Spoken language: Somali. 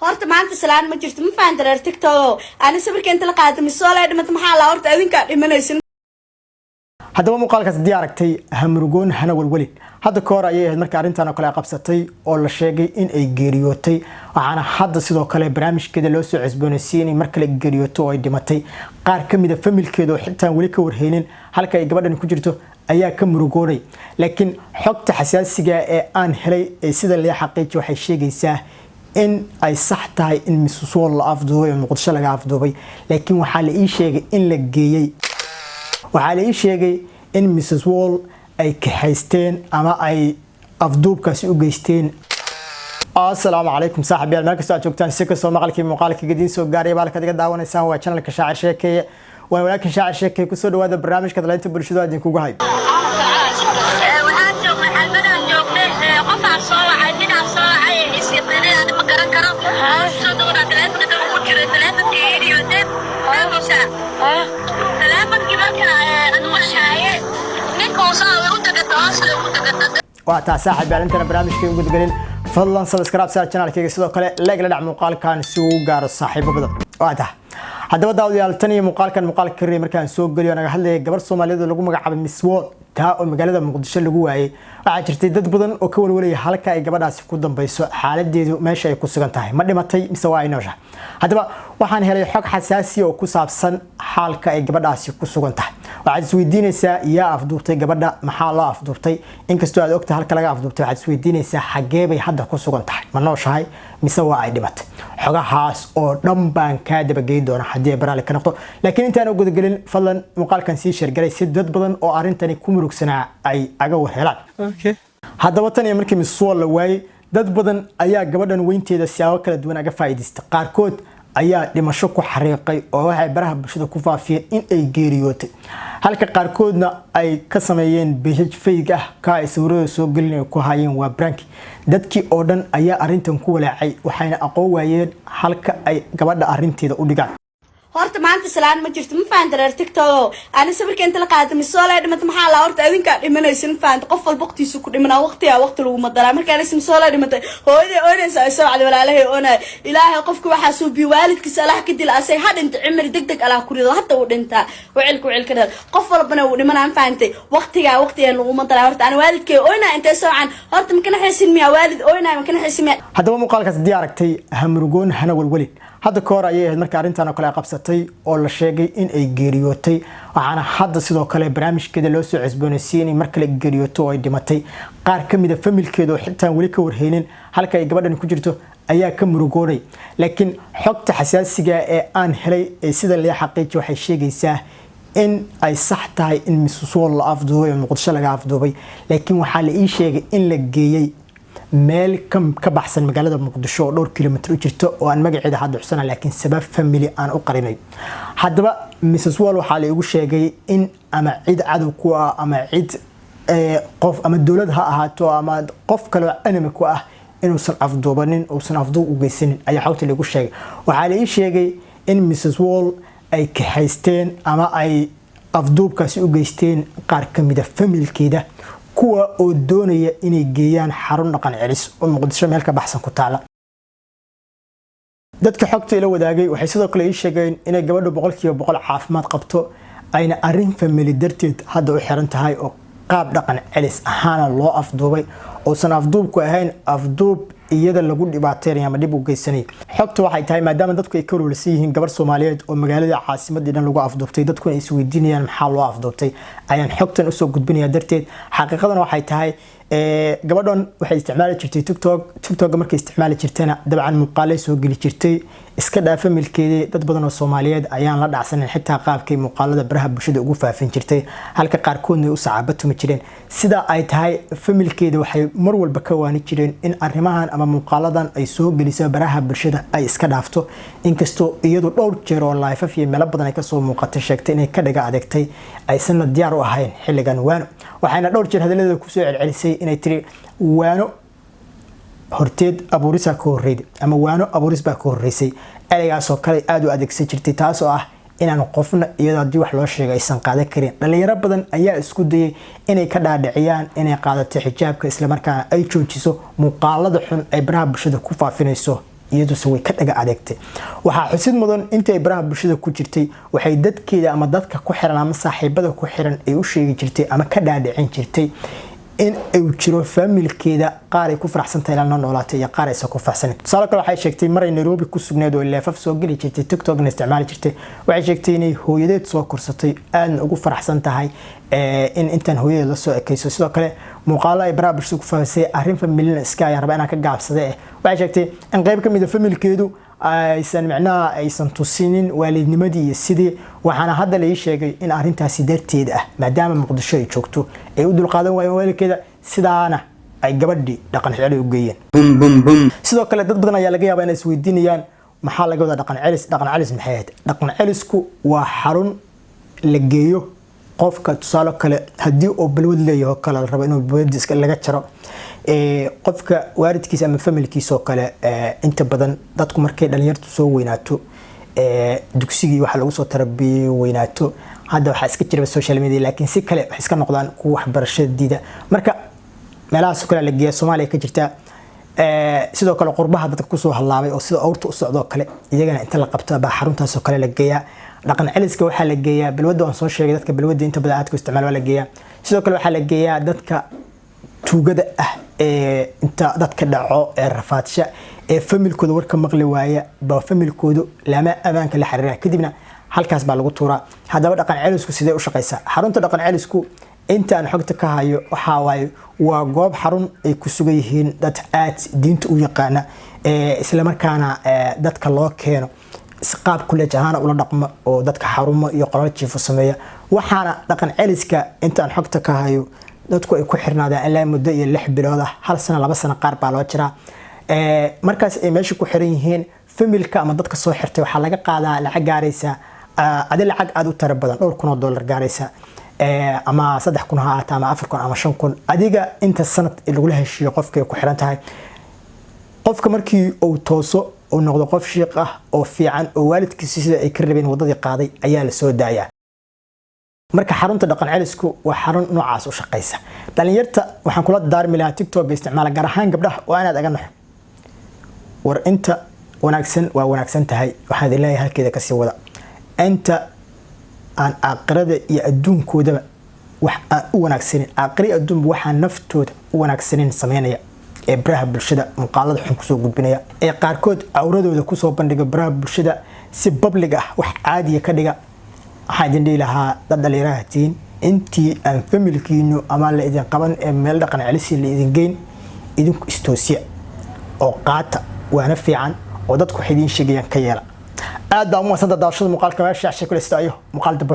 horta maanta salaan ma jirto ma fahantareer TikTok ana sawirka inta la qaaday misoolay dhimata maxaa la horta adinka dhimanaysan haddaba muuqaalkaas hadii aragtay hamrugoon hana walwali hadda koor ayay ahayd markii arintan oo kale qabsatay oo la sheegay in ay geeriyootay waxaana hadda sidoo kale barnaamijkeeda loo soo cusboonaysiinay marka la geeriyooto oo ay dhimatay qaar kamid ah familkeeda oo xitaa wali ka warheynin halka ay gabadhan ku jirto ayaa ka murugoonay laakiin xogta xasaasiga ee aan helay ee sida la xaqiijiyo waxay sheegaysaa in ay sax tahay in Mrs. Wall la afduubay oo Muqdisho laga afduubay laakiin waxaa la ii sheegay in la geeyay waxaa la ii sheegay in Mrs. Wall ay kaxaysteen ama ay afduubkaasi u geysteen. Assalaamu calaykum saaxiibayaal meel kasta aad joogtaan si kastoo maqalkii gadiin soo gaaray baalka adiga daawanaysaan waa channelka Shaacir Sheekay waa walaalkii Shaacir Sheekay ku soo dhawaada barnaamijka dalaynta bulshada idin kugu hay وقتها صاحب انتنا برنامجكي ugu galin fadlan subscribe sa channelkayga sidoo kale like la dhac muuqaalkan si uu gaaro saaxiibo badan waqtah hadaba daawadayaal tan iyo muuqaalka kariye markaan soo galiyo naga hadlay gabar Soomaaliyeed lagu magacaabo Miss Wall taa oo magaalada Muqdisho lagu waayay waxa jirtay dad badan oo ka walwalay halka ay gabadhaasi ku dambayso xaaladeedu meesha ay ku sugan tahay ma dhimatay mise waa ay nooshahay hadaba waxaan helay xog xasaasi oo ku saabsan xaalka ay gabadhaasi ku sugan tahay waxaad isweydiinaysaa yaa afduubtay gabadha maxaa loo afduubtay inkastoo aad ogtahay halka laga afduubtay waxaad isweydiinaysaa xagee bay hadda ku sugan tahay ma nooshahay mise waa ay dhimatay xogahaas oo dhan baan ka dabageyn doona hadii baraale ka noqdo laakiin intaan ugu galin fadlan muuqaalkan si share garay si dad badan oo arintani ku murugsanaa ay aga warhelaan hadaba tan iyo markii Miss Wall la waayay dad badan ayaa gabadhan weynteeda siyaabo kala duwan aga faa'iideystay qaarkood ayaa dhimasho ku xariiqay oo waxay baraha bulshada ku faafiyeen in ay geeriyootay halka qaarkoodna ay ka sameeyeen page fake ah ka ay sawirada soo gelinay ku hayeen waa prank dadkii oo dhan ayaa arintan ku walaacay waxayna aqoon waayeen halka ay gabadha arinteeda u dhigaan horta maanta salaan ma jirto ma fahantareer TikTok ana sawirka inta la qaaday misoolay dhimata maxaa la horta adinka dhimanaysan faanta qof walba waqtigiisa ku dhimanaa waqti lagu madalaa marka ay misoolay dhimatay hooyada oonaysa ay soo cad walaalahay oonay ilaahay qofku waxa soo bi waalidkiisa Allah ka dil asay hadinta cimri degdeg Allah ku rido hatta uu dhintaa wicilka dad qof walbana uu dhimanaa faantay waqtiga lagu madalaa horta ana waalidkay oonay inta soo can horta ma kana xaysin miya waalid oonay ma kana xaysin miya hadaba muuqaalkaas hadii aragtay hamrugoon hana walwali hadda koor ayay ahayd markii arintan oo kale qabsatay oo la sheegay in ay geeriyootay waxaana hadda sidoo kale barnaamijkeeda loo soo cusboonaysiinay marka la geeriyooto oo ay dhimatay qaar kamid ah familkeeda oo xitaa wali ka warheynin halka ay gabadhan ku jirto ayaa ka murugoonay laakiin xogta xasaasiga ee aan helay ee sida la xaqiijiyo waxay sheegaysaa in ay sax tahay in Mrs. Wall la afduubay oo Muqdisho laga afduubay laakiin waxaa la ii sheegay in la geeyay meel ka baxsan magaalada Muqdisho oo dhowr kiiloomitir u jirto oo aan magaceeda hadda xusana laakiin sabab family aan u qarinay hadaba Mrs. Wall waxa la igu sheegay in ama cid cadow ku ah ama cid qof ama dawlad ha ahaato ama qof kale oo enemy ku ah inuusan afduubanin oo san afduub u geysanin ayaa xogta la igu sheegay waxa la ii sheegay in Mrs. Wall ay kaxaysteen ama ay afduubkaasi u geysteen qaar kamid ah familkeeda kuwa oo doonaya inay geeyaan xarun dhaqan celis oo Muqdisho meel ka baxsan ku taala dadka xogta ila wadaagay waxay sidoo kale ii sheegeen inay gabadhu 100% caafimaad qabto ayna arin family darteed hadda u xiran tahay oo qaab dhaqan celis ahaan loo afduubay oo san afduubku ahayn afduub iyada lagu dhibaateeyo ama dib u geysanay xogta waxay tahay maadaama dadku ay ka roolsan yihiin gabar Soomaaliyeed oo magaalada caasimadda lagu afduubtay dadku ay isweydiinayaan maxaa loo afduubtay ayaan xogtan u soo gudbinayaa darteed xaqiiqadan waxay tahay gabadhan waxay isticmaali jirtay TikTok markay isticmaali jirtayna dabcan muuqaalay soo gali jirtay iska dhaafa milkeedii dad badan oo Soomaaliyeed ayaan la dhacsanin xitaa qaabkay muuqaalada baraha bulshada ugu faafin jirtay halka qaarkoodna u sacabatuma jireen sida ay tahay familkeeda waxay mar walba ka waani jireen in arrimahan ama muuqaaladan ay soo galiso baraha bulshada ay iska dhaafto inkastoo iyadu dhowr jeer oo live af iyo meel badan ay ka soo muuqatay sheegtay inay ka dhaga adeegtay aysan diyaar u ahayn xilligan waano waxayna dhowr jeer hadaladeeda ku soo celcelisay inay tiri waano horteed abuurisa ka horeeyay ama waano abuuris baa ka horeysay ereygaas oo kale aad u adeegsan jirtay taas oo ah inaan qofna iyadoo wax loo sheegay aysan qaadan karin dhalinyaro badan ayaa isku dayay inay ka dhaadhiciyaan inay qaadato xijaabka isla markaana ay joojiso muuqaalada xun ay baraha bulshada ku faafinayso iyadoo way ka dhaga adeegtay waxa xusid mudan intay baraha bulshada ku jirtay waxay dadkeeda ama dadka ku xiran ama saaxiibada ku xiran ay u sheegi jirtay ama ka dhaadhicin jirtay in ay jiro familkeeda qaar ay ku faraxsantahay la noolaatay iyo qaar ay soo ku faraxsan tusaale kale waxay sheegtay mar ay Nairobi ku sugneed oo leefaf soo gali jirtay TikTok-na isticmaali jirtay waxay sheegtay inay hooyadeed soo korsatay aad ugu faraxsan tahay in intan hooyadeed la soo ekayso sidoo kale muuqaalo ay baraha bulshada ku faafisay arrin familina iska ay rabaan ka gaabsaday waxay sheegtay in qayb ka mid ah familkeedu aysan macnaha aysan tusinin waalidnimadii iyo sidii waxaana hadda la sheegay in arrintaasi darteed ah maadaama Muqdisho ay joogto ay u dulqaadan waayeen waalidkeeda sidaana ay gabadhii dhaqan celis u geeyeen sidoo kale dad badan ayaa laga yaabaa inay isweydiinayaan maxaa laga wadaa dhaqan celis maxay ahayd dhaqan celisku waa xarun la geeyo qofka tusaale kale hadii uu balwad leeyahay kala rabo inuu balwadiisa laga jaro qofka waalidkiisa ama familkiisa kale inta badan dadku markay dhalinyartu soo weynaato dugsigii waxa lagu soo tarbiyay weynaato hadda waxa iska jira social media laakiin si kale wax iska noqdaan ku waxbarashadiida marka meelahaas kale la geeyo Soomaaliya ka jirta sidoo kale qurbaha dadka ku soo halaabay oo sida awrta u socdo kale iyagana inta la qabto baa xaruntaas kale la geeyaa dhaqan celiska waxa la geeyaa balwada aan soo sheegay dadka balwada inta badan aad ku isticmaal waa la geeyaa sidoo kale waxa la geeyaa dadka tuugada ah inta dadka dhaco rafaadsha familkooda warka maqli waaya ba familkoodu lama amaanka la xiriira kadibna halkaas baa lagu tuuraa hadaba dhaqan celisku sidee u shaqeysaa xarunta dhaqan celisku inta aan xogta ka hayo waxa waaye waa goob xarun ay ku sugan yihiin dad aad diinta u yaqaana isla markaana dadka loo keeno qaab kule jahaan ula dhaqmo oo dadka xarumo iyo qolal jiifo sameeya waxaana dhaqan celiska inta aan xogta ka hayo dadku ay ku xirnaadaan ilaa muddo iyo 6 bilood ah hal sano 2 sano qaar baa loo jiraa markaas ay meesha ku xiran yihiin familka ama dadka soo xirtay waxa laga qaadaa lacag gaaraysa adil lacag aad u tar badan $2,000 gaaraysa ama 3,000 ha aata ama 4,000 ama 5,000 adiga inta sanad lagu la heshiyo qofka ku xiran tahay qofka markii uu tooso oo noqdo qof shiiq ah oo fiican oo waalidkiisa sida ay ka rabeen wadadii qaaday ayaa la soo daayaa marka xarunta dhaqan celisku waa xarun noocaas u shaqeysa dhalinyarta waxaan kula daarmi lahaa TikTok isticmaal gaar ahaan gabdhaha oo aad aga naxo war inta wanaagsan waa wanaagsan tahay waxaan ilaahay halkeeda ka sii wada inta aan aakhirada iyo adduunkoodaba wax aan u wanaagsanin aakhiri adduun waxa naftooda u wanaagsanin sameynaya baraha bulshada muuqaalada xun ku soo gudbinaya qaarkood awradooda ku soo bandhiga baraha bulshada si public ah wax caadi ka dhiga waxaan idin dhihi lahaa dad dhalinyarada tiin intii aan familkiinu ama la idin qaban meel dhaqan celis la idin geyn idinku istoosiya oo qaata waana fiican oo dadku xidin sheegayaan ka yeela aad baa u maasanta daawashada muuqaalka meesha shaqo listaayo muuqaal dabo